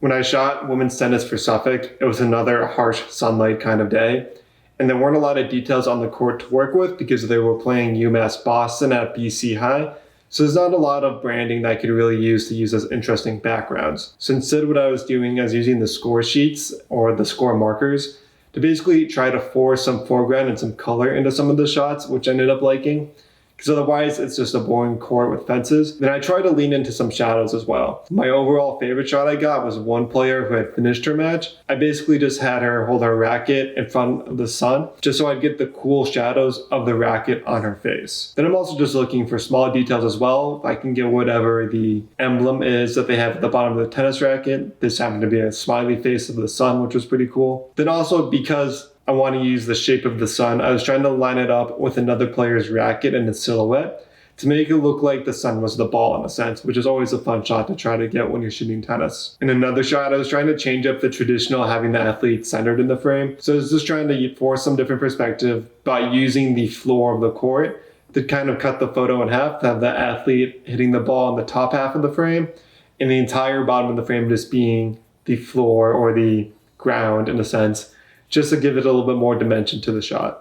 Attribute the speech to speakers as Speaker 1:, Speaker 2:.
Speaker 1: When I shot women's tennis for Suffolk, it was another harsh sunlight kind of day, and there weren't a lot of details on the court to work with because they were playing UMass Boston at BC High, so there's not a lot of branding that I could really use as interesting backgrounds. So instead what I was doing is using the score sheets or the score markers to basically try to force some foreground and some color into some of the shots, which I ended up liking. Because otherwise it's just a boring court with fences. Then I tried to lean into some shadows as well. My overall favorite shot I got was one player who had finished her match. I basically just had her hold her racket in front of the sun, just so I'd get the cool shadows of the racket on her face. Then I'm also just looking for small details as well. If I can get whatever the emblem is that they have at the bottom of the tennis racket. This happened to be a smiley face of the sun, which was pretty cool. Then also because I want to use the shape of the sun, I was trying to line it up with another player's racket and a silhouette to make it look like the sun was the ball in a sense, which is always a fun shot to try to get when you're shooting tennis. In another shot, I was trying to change up the traditional having the athlete centered in the frame. So I was just trying to force some different perspective by using the floor of the court to kind of cut the photo in half, to have the athlete hitting the ball in the top half of the frame and the entire bottom of the frame just being the floor or the ground in a sense, just to give it a little bit more dimension to the shot.